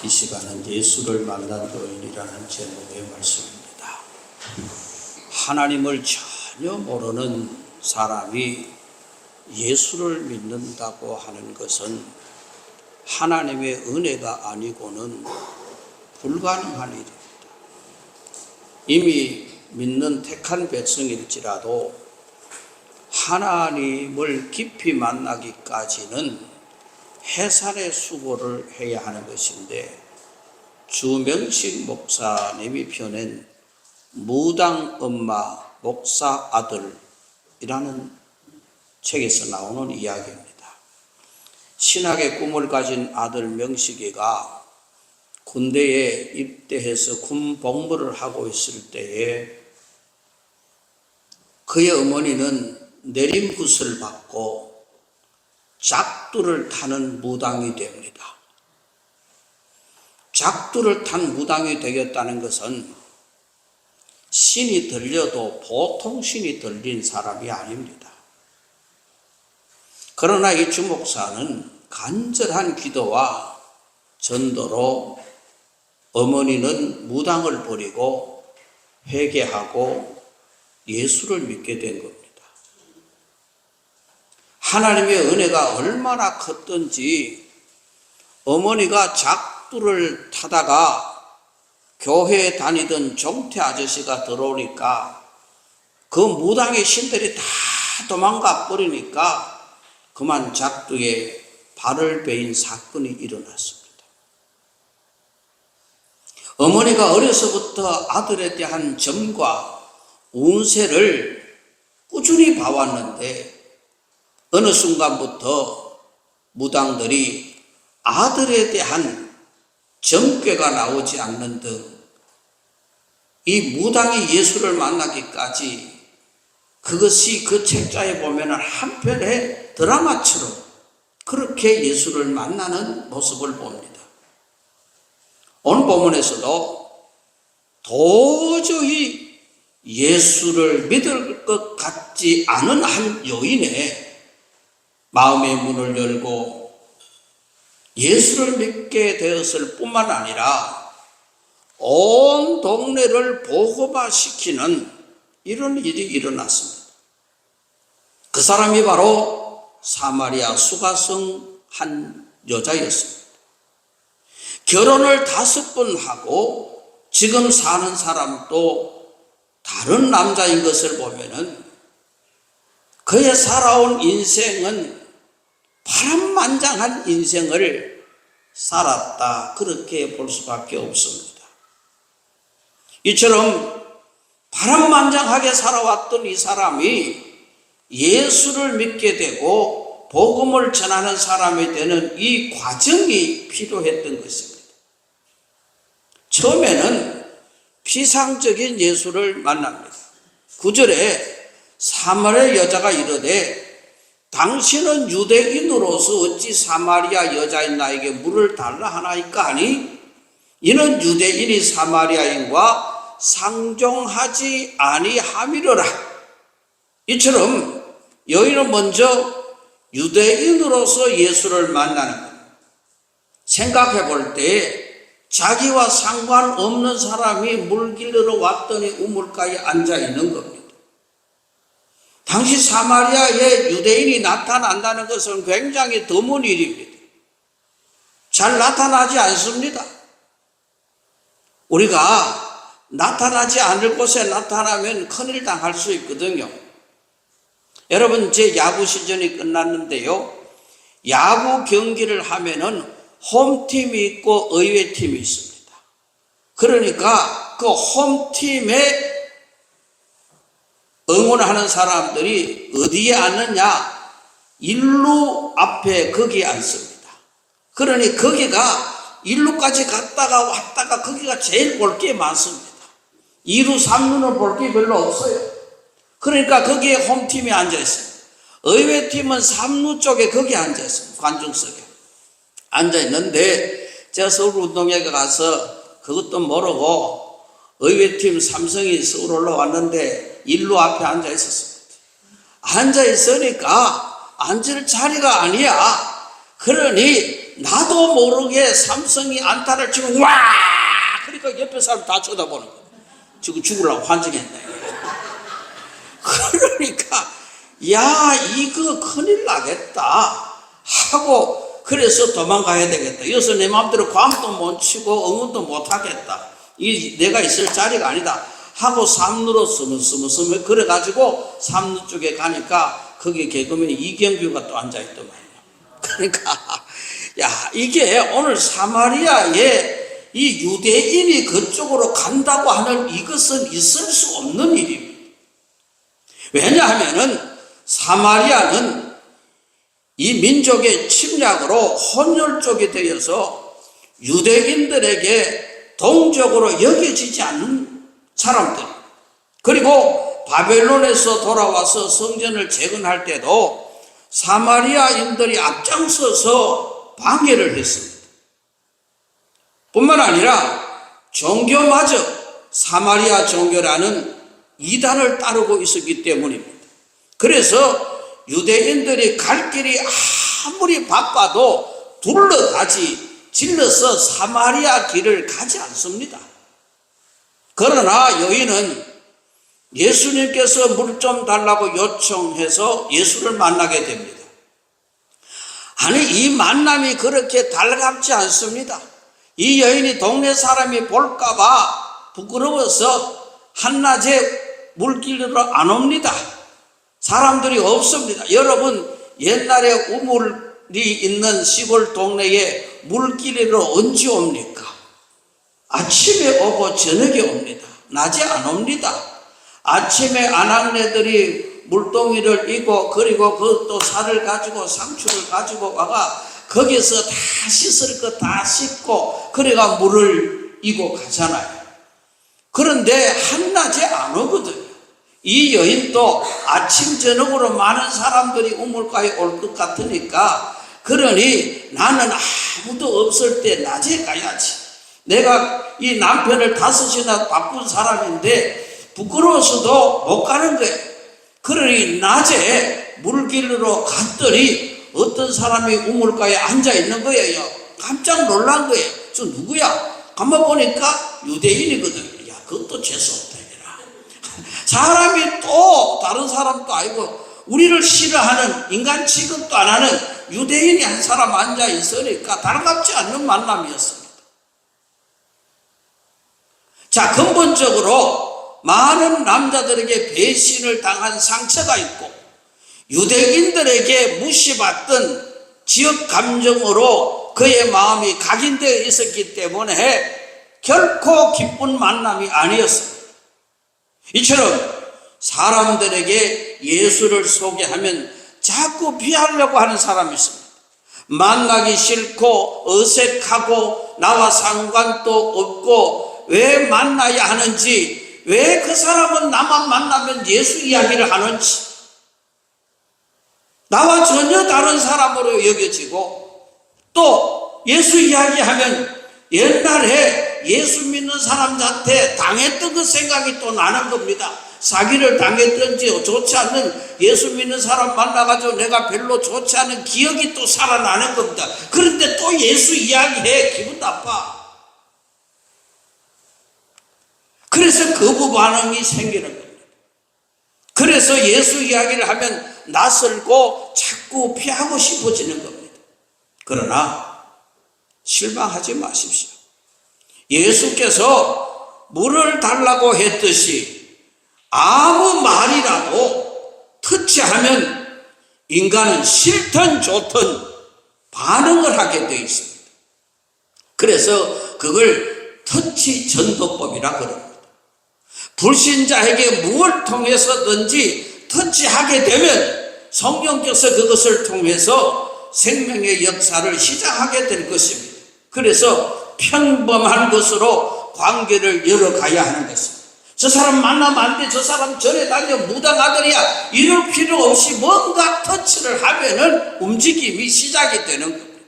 이 시간은 예수를 만난 여인이라는 제목의 말씀입니다. 하나님을 전혀 모르는 사람이 예수를 믿는다고 하는 것은 하나님의 은혜가 아니고는 불가능한 일입니다. 이미 믿는 택한 백성일지라도 하나님을 깊이 만나기까지는 해산의 수고를 해야 하는 것인데, 주명식 목사님이 펴낸 무당 엄마 목사 아들이라는 책에서 나오는 이야기입니다. 신학의 꿈을 가진 아들 명식이가 군대에 입대해서 군복무를 하고 있을 때에 그의 어머니는 내림굿을 받고 작두를 타는 무당이 됩니다. 작두를 탄 무당이 되겠다는 것은 신이 들려도 보통 신이 들린 사람이 아닙니다. 그러나 이 주목사는 간절한 기도와 전도로 어머니는 무당을 버리고 회개하고 예수를 믿게 된 겁니다. 하나님의 은혜가 얼마나 컸던지 어머니가 작두를 타다가 교회에 다니던 종태 아저씨가 들어오니까 그 무당의 신들이 다 도망가 버리니까 그만 작두에 발을 베인 사건이 일어났습니다. 어머니가 어려서부터 아들에 대한 점과 운세를 꾸준히 봐왔는데 어느 순간부터 무당들이 아들에 대한 점괘가 나오지 않는 등 이 무당이 예수를 만나기까지 그것이 그 책자에 보면 한편의 드라마처럼 그렇게 예수를 만나는 모습을 봅니다. 오늘 본문에서도 도저히 예수를 믿을 것 같지 않은 한 여인의 마음의 문을 열고 예수를 믿게 되었을 뿐만 아니라 온 동네를 복음화시키는 이런 일이 일어났습니다. 그 사람이 바로 사마리아 수가성 한 여자였습니다. 결혼을 5번 하고 지금 사는 사람도 다른 남자인 것을 보면은 그의 살아온 인생은 파란만장한 인생을 살았다, 그렇게 볼 수밖에 없습니다. 이처럼 파란만장하게 살아왔던 이 사람이 예수를 믿게 되고 복음을 전하는 사람이 되는 이 과정이 필요했던 것입니다. 처음에는 피상적인 예수를 만납니다. 9절에 사마리아 여자가 이르되 당신은 유대인으로서 어찌 사마리아 여자인 나에게 물을 달라 하나이까 하니 이는 유대인이 사마리아인과 상종하지 아니함이로라. 이처럼 여인은 먼저 유대인으로서 예수를 만나는 것. 생각해 볼 때 자기와 상관없는 사람이 물 길러 왔더니 우물가에 앉아 있는 겁니다. 당시 사마리아에 유대인이 나타난다는 것은 굉장히 드문 일입니다. 잘 나타나지 않습니다. 우리가 나타나지 않을 곳에 나타나면 큰일 당할 수 있거든요. 여러분, 제 야구 시즌이 끝났는데요. 야구 경기를 하면은 홈팀이 있고 의외팀이 있습니다. 그러니까 그 홈팀에 응원하는 사람들이 어디에 앉느냐? 1루 앞에 거기에 앉습니다. 그러니 거기가 1루까지 갔다가 왔다가 거기가 제일 볼 게 많습니다. 2루, 3루는 볼 게 별로 없어요. 그러니까 거기에 홈팀이 앉아있어요. 의외팀은 3루 쪽에 거기 앉아있어요. 관중석에 앉아있는데 제가 서울운동회에 가서 그것도 모르고 의외팀 삼성이 서울 올라왔는데 1루 앞에 앉아있었습니다. 앉아있으니까 앉을 자리가 아니야. 그러니 나도 모르게 삼성이 안타를 치고 와! 그러니까 옆에 사람 다 쳐다보는 거야. 지금 죽으려고 환장했네. 그러니까 야 이거 큰일 나겠다 하고 그래서 도망가야 되겠다. 여기서 내 마음대로 괌도 못 치고 응원도 못 하겠다. 이 내가 있을 자리가 아니다 하고 삼루로 스물스물 그래가지고 삼루 쪽에 가니까 거기 개그맨 이경규가 또 앉아있더만요. 그러니까 야 이게 오늘 사마리아에 이 유대인이 그쪽으로 간다고 하는 이것은 있을 수 없는 일입니다. 왜냐하면은 사마리아는 이 민족의 침략으로 혼혈족이 되어서 유대인들에게 동족으로 여겨지지 않는 사람들, 그리고 바벨론에서 돌아와서 성전을 재건할 때도 사마리아인들이 앞장서서 방해를 했습니다. 뿐만 아니라 종교마저 사마리아 종교라는 이단을 따르고 있었기 때문입니다. 그래서 유대인들이 갈 길이 아무리 바빠도 둘러가지 질러서 사마리아 길을 가지 않습니다. 그러나 여인은 예수님께서 물 좀 달라고 요청해서 예수를 만나게 됩니다. 아니 이 만남이 그렇게 달갑지 않습니다. 이 여인이 동네 사람이 볼까봐 부끄러워서 한낮에 물길로 안 옵니다. 사람들이 없습니다. 여러분 옛날에 우물이 있는 시골 동네에 물길로 언제 옵니까? 아침에 오고 저녁에 옵니다. 낮에 안 옵니다. 아침에 아낙네들이 물동이를 이고 그리고 그것도 살을 가지고 상추를 가지고 와가 거기서 다 씻을 거 다 씻고 그래가 물을 이고 가잖아요. 그런데 한낮에 안 오거든요. 이 여인도 아침 저녁으로 많은 사람들이 우물가에 올 것 같으니까 그러니 나는 아무도 없을 때 낮에 가야지. 내가 이 남편을 5이나 바꾼 사람인데 부끄러워서도 못 가는 거예요. 그러니 낮에 물길로 갔더니 어떤 사람이 우물가에 앉아 있는 거예요. 깜짝 놀란 거예요. 저 누구야? 가만 보니까 유대인이거든요. 야, 그것도 재수없다. 사람이 또 다른 사람도 아니고 우리를 싫어하는 인간 취급도 안 하는 유대인이 한 사람 앉아 있으니까 달갑지 않는 만남이었습니다. 자, 근본적으로 많은 남자들에게 배신을 당한 상처가 있고 유대인들에게 무시받던 지역 감정으로 그의 마음이 각인되어 있었기 때문에 결코 기쁜 만남이 아니었습니다. 이처럼 사람들에게 예수를 소개하면 자꾸 피하려고 하는 사람이 있습니다. 만나기 싫고 어색하고 나와 상관도 없고 왜 만나야 하는지, 왜 그 사람은 나만 만나면 예수 이야기를 하는지, 나와 전혀 다른 사람으로 여겨지고 또 예수 이야기하면 옛날에 예수 믿는 사람한테 당했던 그 생각이 또 나는 겁니다. 사기를 당했던지 좋지 않는 예수 믿는 사람 만나가지고 내가 별로 좋지 않은 기억이 또 살아나는 겁니다. 그런데 또 예수 이야기해. 기분 나빠. 그래서 거부 반응이 생기는 겁니다. 그래서 예수 이야기를 하면 낯설고 자꾸 피하고 싶어지는 겁니다. 그러나 실망하지 마십시오. 예수께서 물을 달라고 했듯이 아무 말이라도 터치하면 인간은 싫든 좋든 반응을 하게 되어 있습니다. 그래서 그걸 터치 전도법이라 그럽니다. 불신자에게 무엇을 통해서든지 터치하게 되면 성령께서 그것을 통해서 생명의 역사를 시작하게 될 것입니다. 그래서 평범한 것으로 관계를 열어가야 하는 것입니다. 저 사람 만나면 안 돼. 저 사람 절에 다녀. 무당 아들이야. 이럴 필요 없이 뭔가 터치를 하면은 움직임이 시작이 되는 겁니다.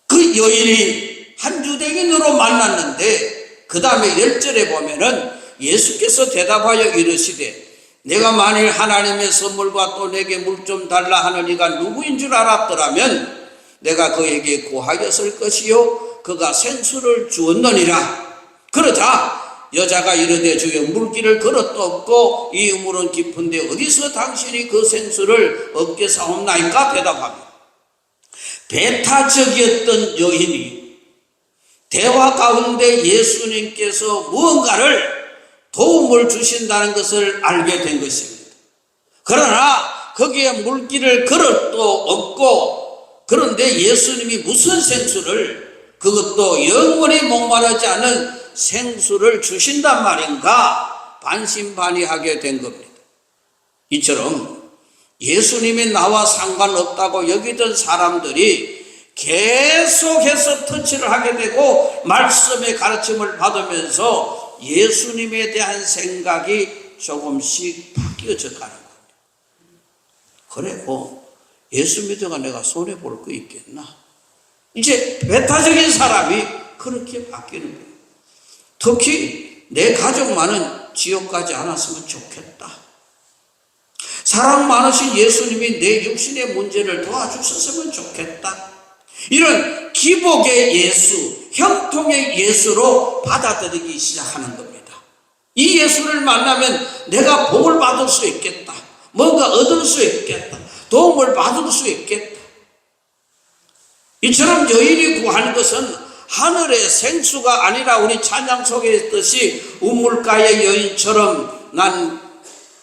그 여인이 한 유대인으로 만났는데 그 다음에 10절에 보면은 예수께서 대답하여 이르시되 내가 만일 하나님의 선물과 또 내게 물 좀 달라 하는 이가 누구인 줄 알았더라면 내가 그에게 고하였을 것이요 그가 생수를 주었느니라. 그러자 여자가 이르되 주여 물기를 그릇도 없고 이 우물은 깊은데 어디서 당신이 그 생수를 얻게 사옵나이까? 대답합니다. 배타적이었던 여인이 대화 가운데 예수님께서 무언가를 도움을 주신다는 것을 알게 된 것입니다. 그러나 거기에 물기를 그릇도 없고, 그런데 예수님이 무슨 생수를, 그것도 영원히 목마르지 않은 생수를 주신단 말인가 반신반의하게 된 겁니다. 이처럼 예수님이 나와 상관없다고 여기던 사람들이 계속해서 터치를 하게 되고 말씀의 가르침을 받으면서 예수님에 대한 생각이 조금씩 바뀌어져 가는 겁니다. 그래, 예수 믿어가 내가 손해볼 거 있겠나? 이제 배타적인 사람이 그렇게 바뀌는 거예요. 특히 내 가족만은 지옥 가지 않았으면 좋겠다. 사랑 많으신 예수님이 내 육신의 문제를 도와주셨으면 좋겠다. 이런 기복의 예수, 형통의 예수로 받아들이기 시작하는 겁니다. 이 예수를 만나면 내가 복을 받을 수 있겠다. 뭔가 얻을 수 있겠다. 도움을 받을 수 있겠다. 이처럼 여인이 구하는 것은 하늘의 생수가 아니라 우리 찬양 속에 있듯이 우물가의 여인처럼 난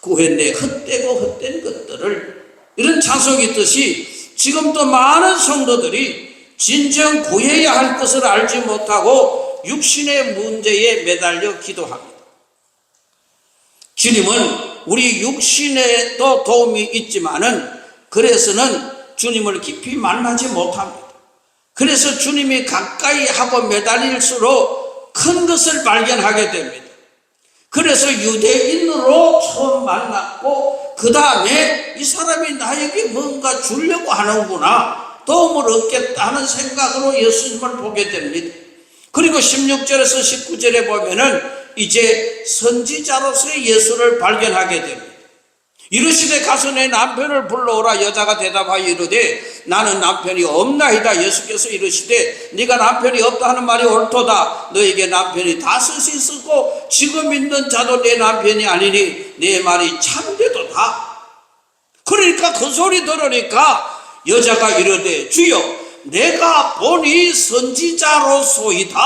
구했네. 헛되고 헛된 것들을, 이런 찬송이 있듯이 지금도 많은 성도들이 진정 구해야 할 것을 알지 못하고 육신의 문제에 매달려 기도합니다. 주님은 우리 육신에도 도움이 있지만은 그래서는 주님을 깊이 만나지 못합니다. 그래서 주님이 가까이 하고 매달릴수록 큰 것을 발견하게 됩니다. 그래서 유대인으로 처음 만났고 그 다음에 이 사람이 나에게 뭔가 주려고 하는구나, 도움을 얻겠다 하는 생각으로 예수님을 보게 됩니다. 그리고 16절에서 19절에 보면은 이제 선지자로서의 예수를 발견하게 됩니다. 이르시되 가서 내 남편을 불러오라. 여자가 대답하여 이르되 나는 남편이 없나이다. 예수께서 이르시되 네가 남편이 없다 하는 말이 옳도다. 너에게 남편이 다섯이 있었고 지금 있는 자도 내 남편이 아니니 내 말이 참되도다. 그러니까 그 소리 들으니까 여자가 이르되 주여 내가 보니 선지자로소이다.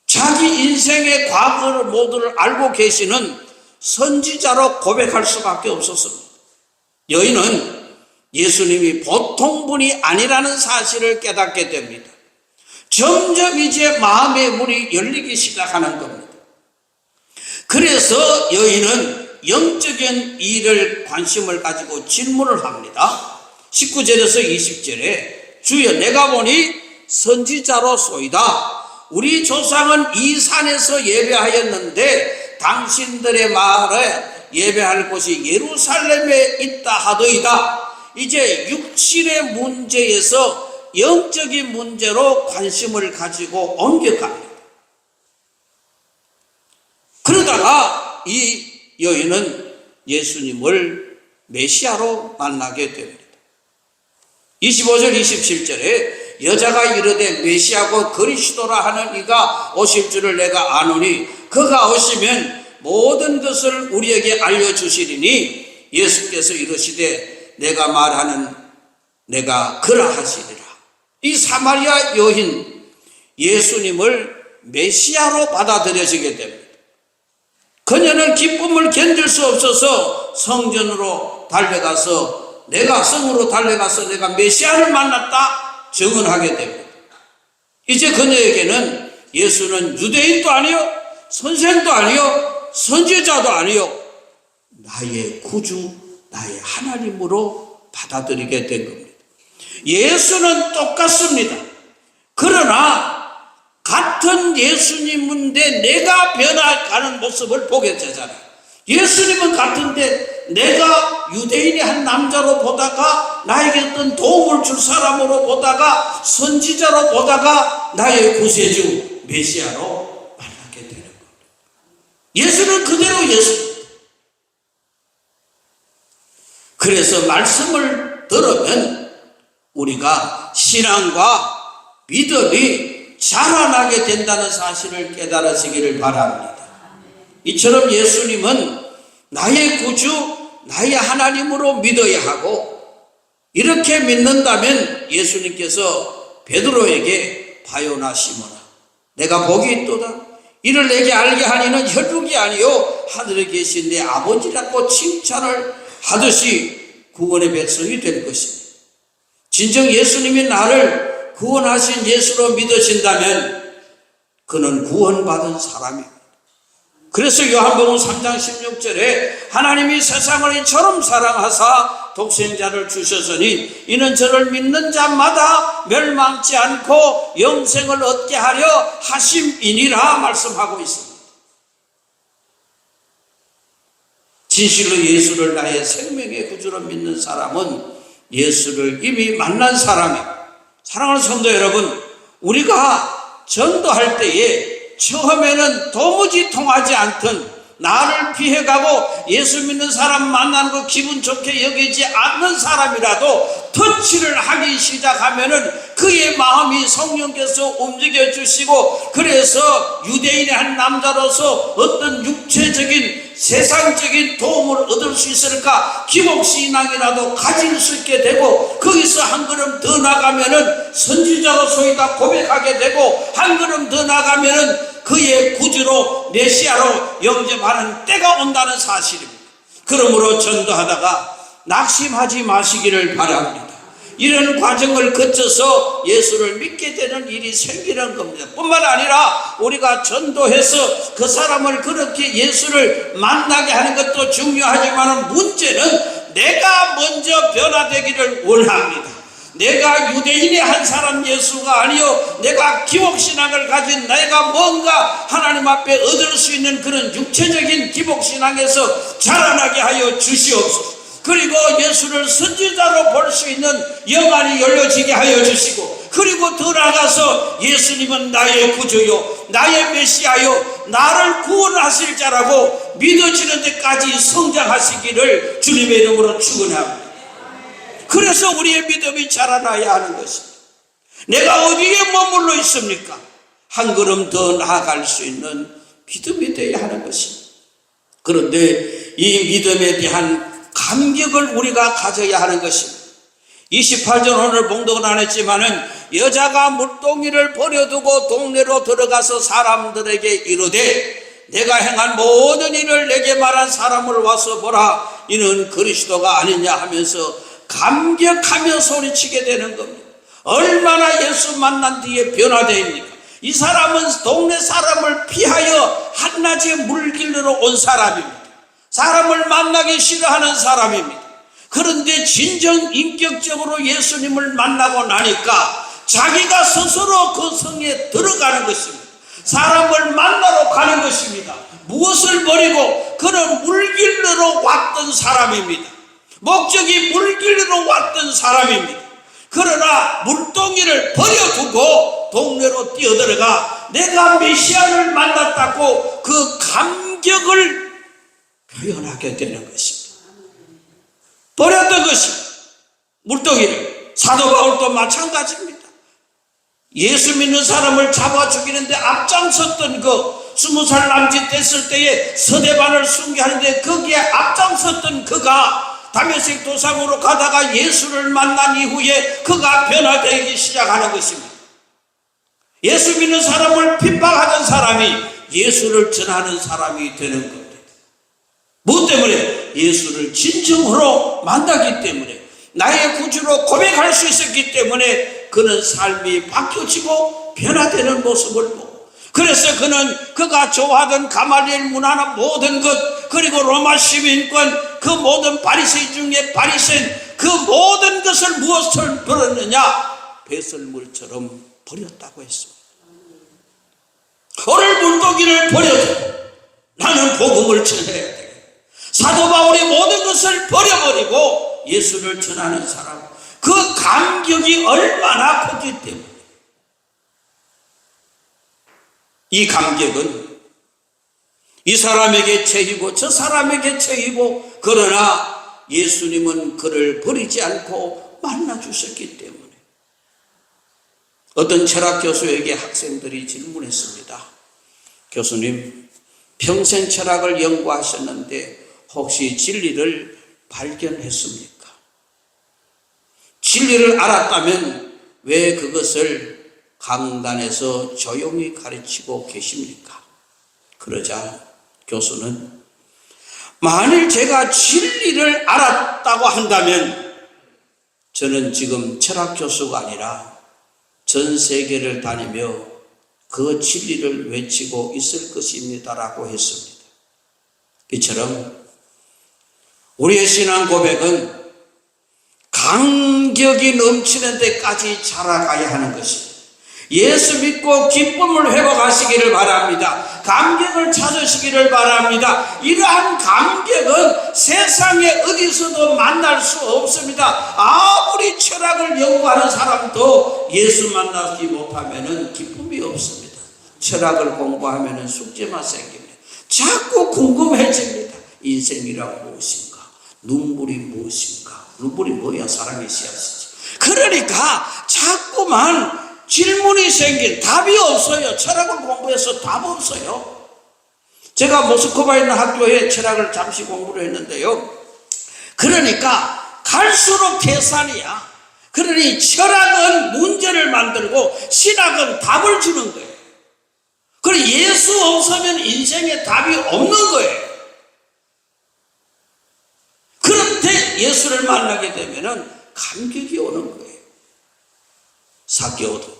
자기 인생의 과거를 모두를 알고 계시는 선지자로 고백할 수밖에 없었습니다. 여인은 예수님이 보통 분이 아니라는 사실을 깨닫게 됩니다. 점점 이제 마음의 문이 열리기 시작하는 겁니다. 그래서 여인은 영적인 일을 관심을 가지고 질문을 합니다. 19절에서 20절에 주여 내가 보니 선지자로소이다. 우리 조상은 이 산에서 예배하였는데 당신들의 말에 예배할 곳이 예루살렘에 있다 하더이다. 이제 육신의 문제에서 영적인 문제로 관심을 가지고 옮겨갑니다. 그러다가 이 여인은 예수님을 메시아로 만나게 됩니다. 25절 27절에 여자가 이르되 메시아고 그리스도라 하는 이가 오실 줄을 내가 아노니 그가 오시면 모든 것을 우리에게 알려주시리니 예수께서 이르시되 내가 말하는 내가 그러하시리라. 이 사마리아 여인 예수님을 메시아로 받아들여지게 됩니다. 그녀는 기쁨을 견딜 수 없어서 성전으로 달려가서 내가 성으로 달려가서 내가 메시아를 만났다 증언하게 됩니다. 이제 그녀에게는 예수는 유대인도 아니요 선생도 아니요 선지자도 아니요 나의 구주 나의 하나님으로 받아들이게 된 겁니다. 예수는 똑같습니다. 그러나 같은 예수님인데 내가 변화가는 모습을 보게 되잖아요. 예수님은 같은데 내가 유대인의 한 남자로 보다가 나에게 어떤 도움을 줄 사람으로 보다가 선지자로 보다가 나의 구세주 메시아로 만나게 되는 겁니다. 예수는 그대로 예수. 그래서 말씀을 들으면 우리가 신앙과 믿음이 자라나게 된다는 사실을 깨달으시기를 바랍니다. 이처럼 예수님은 나의 구주, 나의 하나님으로 믿어야 하고, 이렇게 믿는다면 예수님께서 베드로에게 바요나 시몬아 내가 복이 있도다. 이를 내게 알게 하니는 혈육이 아니요 하늘에 계신 내 아버지라고 칭찬을 하듯이 구원의 백성이 될 것입니다. 진정 예수님이 나를 구원하신 예수로 믿으신다면 그는 구원받은 사람입니다. 그래서 요한복음 3장 16절에 하나님이 세상을 이처럼 사랑하사 독생자를 주셨으니 이는 저를 믿는 자마다 멸망치 않고 영생을 얻게 하려 하심이니라 말씀하고 있습니다. 진실로 예수를 나의 생명의 구주로 믿는 사람은 예수를 이미 만난 사람입니다. 사랑하는 성도 여러분, 우리가 전도할 때에 처음에는 도무지 통하지 않던 나를 피해가고 예수 믿는 사람 만나는 거 기분 좋게 여기지 않는 사람이라도 터치를 하기 시작하면은 그의 마음이 성령께서 움직여 주시고, 그래서 유대인의 한 남자로서 어떤 육체적인 세상적인 도움을 얻을 수 있을까 기복신앙이라도 가질 수 있게 되고, 거기서 한 걸음 더 나가면은 선지자로서이다 고백하게 되고, 한 걸음 더 나가면은 그의 구주로 메시아로 영접하는 때가 온다는 사실입니다. 그러므로 전도하다가 낙심하지 마시기를 바랍니다. 이런 과정을 거쳐서 예수를 믿게 되는 일이 생기는 겁니다. 뿐만 아니라 우리가 전도해서 그 사람을 그렇게 예수를 만나게 하는 것도 중요하지만 문제는 내가 먼저 변화되기를 원합니다. 내가 유대인의 한 사람 예수가 아니요 내가 기복신앙을 가진 내가 뭔가 하나님 앞에 얻을 수 있는 그런 육체적인 기복신앙에서 자라나게 하여 주시옵소서. 그리고 예수를 선지자로 볼 수 있는 영안이 열려지게 하여 주시고, 그리고 더 나아가서 예수님은 나의 구주요 나의 메시아요 나를 구원하실 자라고 믿어지는 데까지 성장하시기를 주님의 이름으로 축원합니다. 그래서 우리의 믿음이 자라나야 하는 것입니다. 내가 어디에 머물러 있습니까? 한 걸음 더 나아갈 수 있는 믿음이 되어야 하는 것입니다. 그런데 이 믿음에 대한 감격을 우리가 가져야 하는 것입니다. 28절 오늘 봉독은 안 했지만은 여자가 물동이를 버려두고 동네로 들어가서 사람들에게 이르되 내가 행한 모든 일을 내게 말한 사람을 와서 보라 이는 그리스도가 아니냐 하면서 감격하며 소리치게 되는 겁니다. 얼마나 예수 만난 뒤에 변화되입니까? 이 사람은 동네 사람을 피하여 한낮에 물길로 온 사람입니다. 사람을 만나기 싫어하는 사람입니다. 그런데 진정 인격적으로 예수님을 만나고 나니까 자기가 스스로 그 성에 들어가는 것입니다. 사람을 만나러 가는 것입니다. 무엇을 버리고 그는 물길로 왔던 사람입니다. 목적이 물길로 왔던 사람입니다. 그러나 물동이를 버려두고 동네로 뛰어들어가 내가 메시아를 만났다고 그 감격을 표현하게 되는 것입니다. 버렸던 것입니다. 물동이를. 사도 바울도 마찬가지입니다. 예수 믿는 사람을 잡아 죽이는데 앞장섰던 그 20살 남짓 됐을 때에 서대반을 순교하는데 거기에 앞장섰던 그가 다메섹 도상으로 가다가 예수를 만난 이후에 그가 변화되기 시작하는 것입니다. 예수 믿는 사람을 핍박하던 사람이 예수를 전하는 사람이 되는 겁니다. 무엇 때문에? 예수를 진정으로 만나기 때문에, 나의 구주로 고백할 수 있었기 때문에 그는 삶이 바뀌어지고 변화되는 모습을 보고, 그래서 그는 그가 좋아하던 가말리엘 문화나 모든 것, 그리고 로마 시민권, 그 모든 바리새인 중에 바리새인, 그 모든 것을 무엇을 버렸느냐? 배설물처럼 버렸다고 했습니다. 오늘 물고기를 버려도 나는 복음을 전해야 돼. 사도 바울이 모든 것을 버려버리고 예수를 전하는 사람, 그 감격이 얼마나 크기 때문에 이 감격은 이 사람에게 채이고 저 사람에게 채이고, 그러나 예수님은 그를 버리지 않고 만나주셨기 때문에. 어떤 철학 교수에게 학생들이 질문했습니다. 교수님, 평생 철학을 연구하셨는데 혹시 진리를 발견했습니까? 진리를 알았다면 왜 그것을 강단에서 조용히 가르치고 계십니까? 그러자 교수는 만일 제가 진리를 알았다고 한다면 저는 지금 철학 교수가 아니라 전 세계를 다니며 그 진리를 외치고 있을 것입니다라고 했습니다. 이처럼 우리의 신앙 고백은 감격이 넘치는 데까지 자라가야 하는 것입니다. 예수 믿고 기쁨을 회복하시기를 바랍니다. 감격을 찾으시기를 바랍니다. 이러한 감격은 세상에 어디서도 만날 수 없습니다. 아무리 철학을 연구하는 사람도 예수 만나지 못하면 기쁨이 없습니다. 철학을 공부하면 숙제만 생깁니다. 자꾸 궁금해집니다. 인생이란 무엇인가? 눈물이 무엇인가? 눈물이 뭐야? 사랑의 씨앗이지. 그러니까 자꾸만 질문이 생긴, 답이 없어요. 철학을 공부해서 답 없어요. 제가 모스크바에 있는 학교에 철학을 잠시 공부를 했는데요. 그러니까 갈수록 계산이야. 그러니 철학은 문제를 만들고 신학은 답을 주는 거예요. 그리고 예수 없으면 인생에 답이 없는 거예요. 그런데 예수를 만나게 되면 감격이 오는 거예요. 삭개오도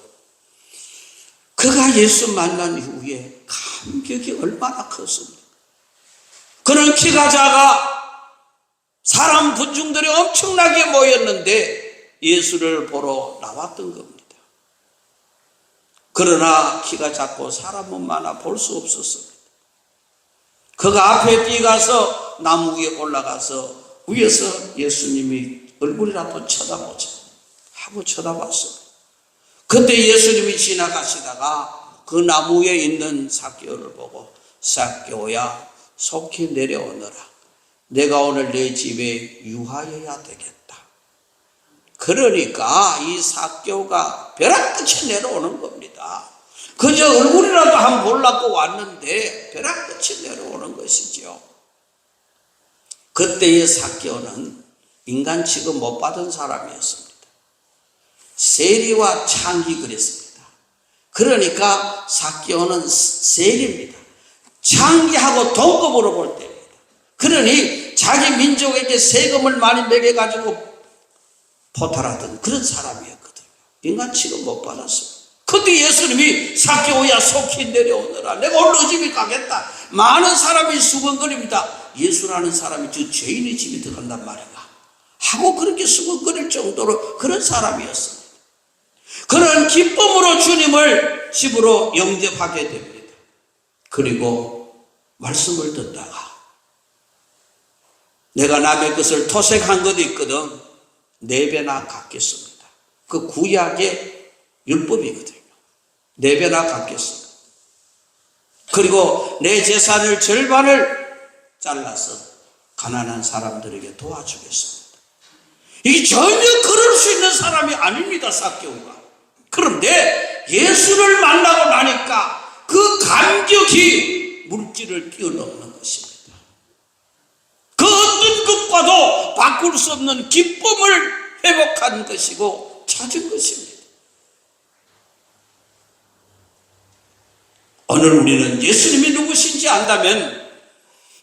그가 예수 만난 이후에 감격이 얼마나 컸습니까? 그는 키가 작아 사람 군중들이 엄청나게 모였는데 예수를 보러 나왔던 겁니다. 그러나 키가 작고 사람은 많아 볼 수 없었습니다. 그가 앞에 뛰가서 나무 위에 올라가서 위에서 예수님이 얼굴이라도 쳐다보자 하고 쳐다봤습니다. 그때 예수님이 지나가시다가 그 나무 위에 있는 삭개오를 보고 삭개오야 속히 내려오너라. 내가 오늘 내 집에 유하여야 되겠다. 그러니까 이 삭개오가 벼락끝이 내려오는 겁니다. 그저 얼굴이라도 한번 보려고 왔는데 벼락끝이 내려오는 것이죠. 그때의 삭개오는 인간 취급 못 받은 사람이었습니다. 세리와 창기 그랬습니다. 그러니까 삭개오는 세리입니다. 창기하고 동급으로 볼 때입니다. 그러니 자기 민족에게 세금을 많이 매겨가지고 포탈하던 그런 사람이었거든요. 인간 취급 못 받았습니다. 그때 예수님이 삭개오야 속히 내려오너라. 내가 오늘 너 집에 가겠다. 많은 사람이 수근거립니다. 예수라는 사람이 저 죄인의 집에 들어간단 말인가 하고 그렇게 수근거릴 정도로 그런 사람이었습니다. 그런 기쁨으로 주님을 집으로 영접하게 됩니다. 그리고 말씀을 듣다가 내가 남의 것을 토색한 것도 있거든 4배나 갚겠습니다. 그 구약의 율법이거든요. 4배나 갚겠습니다. 그리고 내 재산을 절반을 잘라서 가난한 사람들에게 도와주겠습니다. 이게 전혀 그럴 수 있는 사람이 아닙니다. 삭개오가. 그런데 예수를 만나고 나니까 그 감격이 물질을 뛰어넘는 것입니다. 그 어떤 것과도 바꿀 수 없는 기쁨을 회복한 것이고 찾은 것입니다. 오늘 우리는 예수님이 누구신지 안다면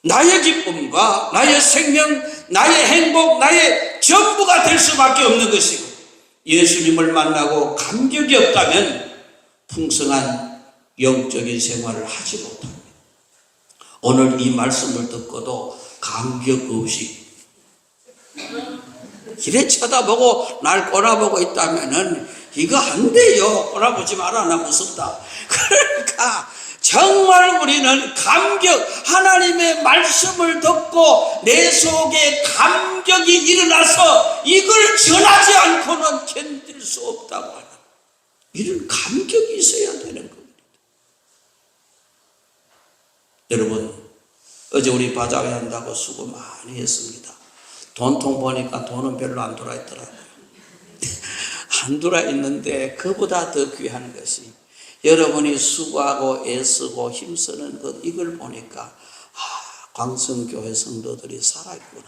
나의 기쁨과 나의 생명, 나의 행복, 나의 전부가 될 수밖에 없는 것이고 예수님을 만나고 감격이 없다면 풍성한 영적인 생활을 하지 못합니다. 오늘 이 말씀을 듣고도 감격 없이 이래 쳐다보고 날 꼬라보고 있다면은 이거 안 돼요. 꼬라보지 마라. 나 무섭다. 그러니까 정말 우리는 감격, 하나님의 말씀을 듣고 내 속에 감격이 일어나서 이걸 전하지 않고는 견딜 수 없다고 하는 이런 감격이 있어야 되는 겁니다. 여러분, 어제 우리 바자회 한다고 수고 많이 했습니다. 돈통 보니까 돈은 별로 안 들어있더라고요. 안 들어있는데 그보다 더 귀한 것이 여러분이 수고하고 애쓰고 힘쓰는 것, 이걸 보니까 광성교회 성도들이 살아있구나.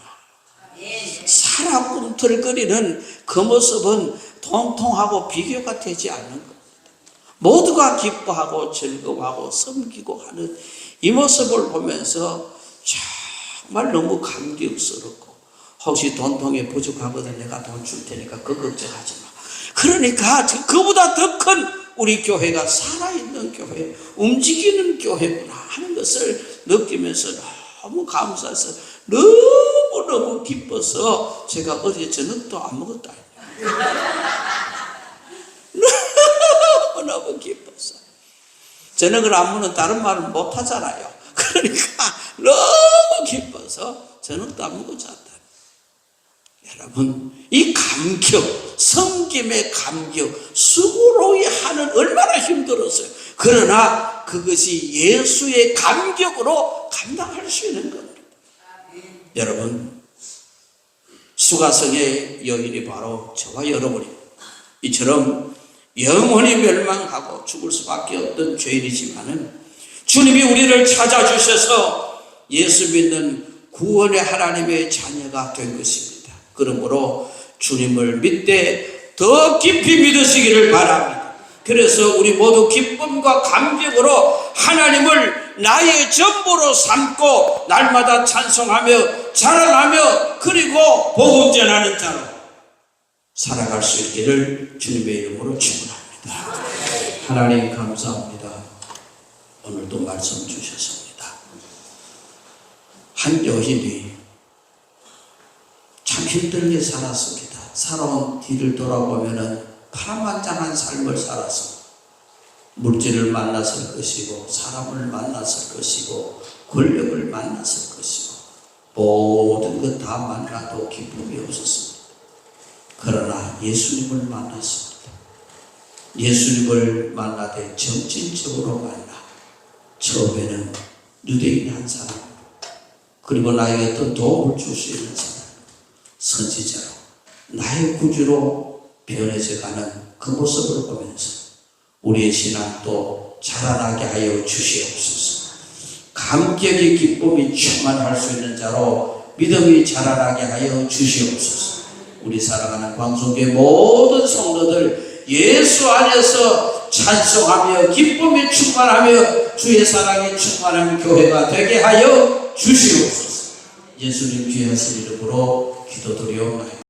살아 꿈틀거리는 그 모습은 통통하고 비교가 되지 않는 겁니다. 모두가 기뻐하고 즐거워하고 섬기고 하는 이 모습을 보면서 정말 너무 감격스럽고, 혹시 돈통이 부족하거든 내가 돈 줄 테니까 그 걱정하지 마. 그러니까 그보다 더 큰 우리 교회가 살아있는 교회, 움직이는 교회구나 하는 것을 느끼면서 너무 감사해서 너무너무 기뻐서 제가 어제 저녁도 안 먹었다. 너무너무 기뻐서. 저녁을 안 먹는 다른 말은 못 하잖아요. 그러니까 너무 기뻐서 저녁도 안 먹고 잤다. 여러분, 이 감격, 섬김의 감격, 수고로이 하는 얼마나 힘들었어요. 그러나 그것이 예수의 감격으로 감당할 수 있는 겁니다. 여러분, 수가성의 여인이 바로 저와 여러분입니다. 이처럼 영원히 멸망하고 죽을 수밖에 없던 죄인이지만은 주님이 우리를 찾아주셔서 예수 믿는 구원의 하나님의 자녀가 된 것입니다. 그러므로 주님을 믿되 더 깊이 믿으시기를 바랍니다. 그래서 우리 모두 기쁨과 감격으로 하나님을 나의 전부로 삼고 날마다 찬송하며 자랑하며 그리고 복음 전하는 자로 살아갈 수 있기를 주님의 이름으로 축원합니다. 하나님 감사합니다. 오늘도 말씀 주셨습니다. 한 여인이 참 힘들게 살았습니다. 살아온 뒤를 돌아보면은 파란만장한 삶을 살아서 물질을 만났을 것이고 사람을 만났을 것이고 권력을 만났을 것이고 모든 것 다 만나도 기쁨이 없었습니다. 그러나 예수님을 만났습니다. 예수님을 만나되 정신적으로 만나 처음에는 유대인 한 사람, 그리고 나에게 어떤 도움을 줄 수 있는 사람, 선지자로 나의 구주로 변해져가는 그 모습을 보면서 우리의 신앙도 자라나게 하여 주시옵소서. 감격의 기쁨이 충만할 수 있는 자로 믿음이 자라나게 하여 주시옵소서. 우리 사랑하는 광성교회 모든 성도들 예수 안에서 찬송하며 기쁨이 충만하며 주의 사랑이 충만한 교회가 되게 하여 주시옵소서. 예수님 귀하신 이름으로 기도드리옵나이다.